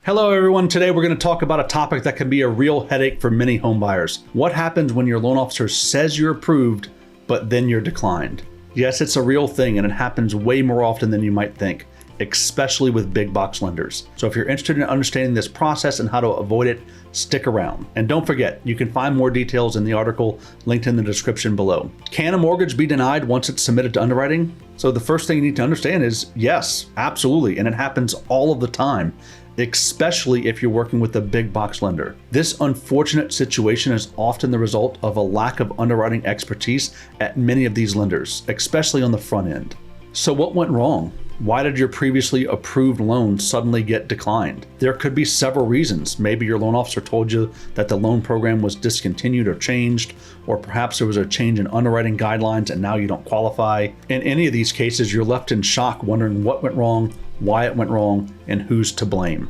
Hello everyone, today we're going to talk about a topic that can be a real headache for many home buyers. What happens when your loan officer says you're approved, but then you're declined? Yes, it's a real thing and it happens way more often than you might think, especially with big box lenders. So if you're interested in understanding this process and how to avoid it, stick around. And don't forget, you can find more details in the article linked in the description below. Can a mortgage be denied once it's submitted to underwriting? So the first thing you need to understand is yes, absolutely, and it happens all of the time, especially if you're working with a big box lender. This unfortunate situation is often the result of a lack of underwriting expertise at many of these lenders, especially on the front end. So what went wrong? Why did your previously approved loan suddenly get declined? There could be several reasons. Maybe your loan officer told you that the loan program was discontinued or changed, or perhaps there was a change in underwriting guidelines and now you don't qualify. In any of these cases, you're left in shock wondering what went wrong, why it went wrong, and who's to blame.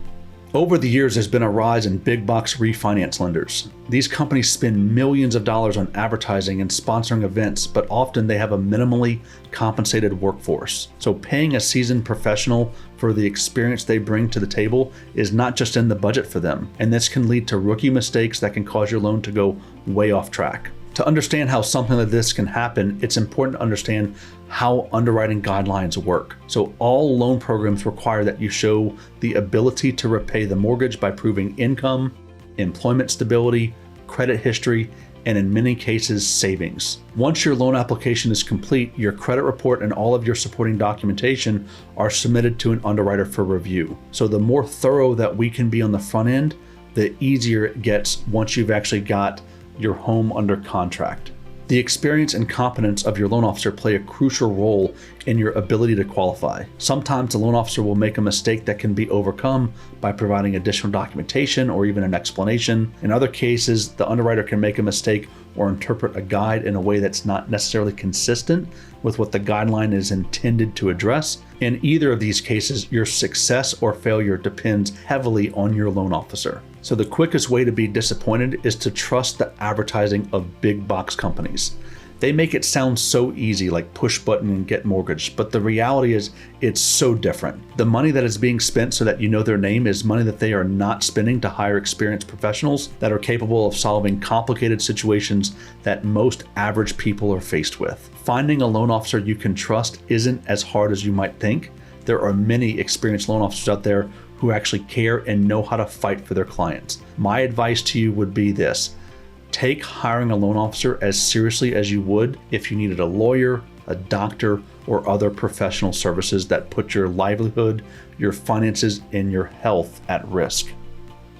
Over the years, there's been a rise in big box refinance lenders. These companies spend millions of dollars on advertising and sponsoring events, but often they have a minimally compensated workforce. So paying a seasoned professional for the experience they bring to the table is not just in the budget for them, and this can lead to rookie mistakes that can cause your loan to go way off track. To understand how something like this can happen, it's important to understand how underwriting guidelines work. So all loan programs require that you show the ability to repay the mortgage by proving income, employment stability, credit history, and in many cases, savings. Once your loan application is complete, your credit report and all of your supporting documentation are submitted to an underwriter for review. So the more thorough that we can be on the front end, the easier it gets once you've actually got your home under contract. The experience and competence of your loan officer play a crucial role in your ability to qualify. Sometimes the loan officer will make a mistake that can be overcome by providing additional documentation or even an explanation. In other cases, the underwriter can make a mistake or interpret a guide in a way that's not necessarily consistent with what the guideline is intended to address. In either of these cases, your success or failure depends heavily on your loan officer. So the quickest way to be disappointed is to trust the advertising of big box companies. They make it sound so easy, like push button and get mortgaged, but the reality is it's so different. The money that is being spent so that you know their name is money that they are not spending to hire experienced professionals that are capable of solving complicated situations that most average people are faced with. Finding a loan officer you can trust isn't as hard as you might think. There are many experienced loan officers out there who actually care and know how to fight for their clients. My advice to you would be this: take hiring a loan officer as seriously as you would if you needed a lawyer, a doctor, or other professional services that put your livelihood, your finances, and your health at risk.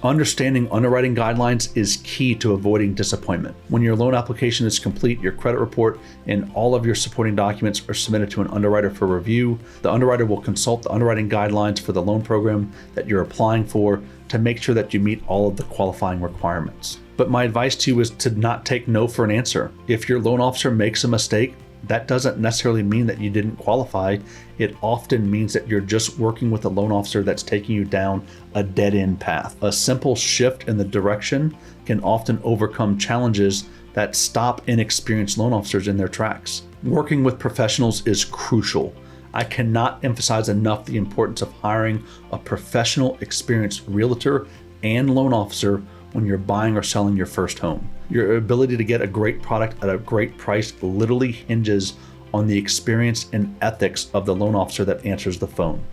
Understanding underwriting guidelines is key to avoiding disappointment. When your loan application is complete, your credit report and all of your supporting documents are submitted to an underwriter for review. The underwriter will consult the underwriting guidelines for the loan program that you're applying for to make sure that you meet all of the qualifying requirements. But my advice to you is to not take no for an answer. If your loan officer makes a mistake, that doesn't necessarily mean that you didn't qualify. It often means that you're just working with a loan officer that's taking you down a dead-end path. A simple shift in the direction can often overcome challenges that stop inexperienced loan officers in their tracks. Working with professionals is crucial. I cannot emphasize enough the importance of hiring a professional, experienced realtor and loan officer when you're buying or selling your first home. Your ability to get a great product at a great price literally hinges on the experience and ethics of the loan officer that answers the phone.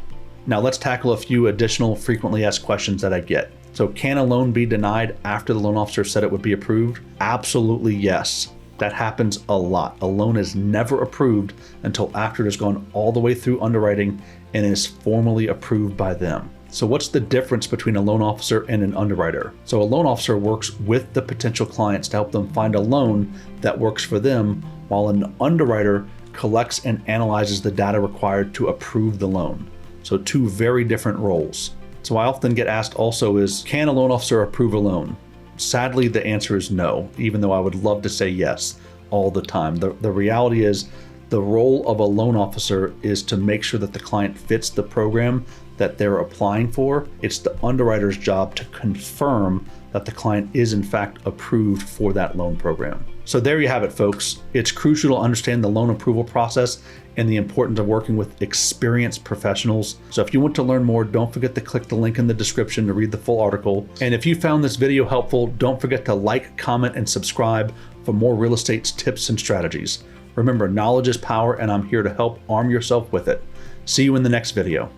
Now let's tackle a few additional frequently asked questions that I get. So can a loan be denied after the loan officer said it would be approved? Absolutely yes. That happens a lot. A loan is never approved until after it has gone all the way through underwriting and is formally approved by them. So what's the difference between a loan officer and an underwriter? So a loan officer works with the potential clients to help them find a loan that works for them, while an underwriter collects and analyzes the data required to approve the loan. So two very different roles. So I often get asked also is, can a loan officer approve a loan? Sadly, the answer is no, even though I would love to say yes all the time. The reality is the role of a loan officer is to make sure that the client fits the program that they're applying for. It's the underwriter's job to confirm that the client is in fact approved for that loan program. So there you have it, folks. It's crucial to understand the loan approval process and the importance of working with experienced professionals. So if you want to learn more, don't forget to click the link in the description to read the full article. And if you found this video helpful, don't forget to like, comment, and subscribe for more real estate tips and strategies. Remember, knowledge is power, and I'm here to help arm yourself with it. See you in the next video.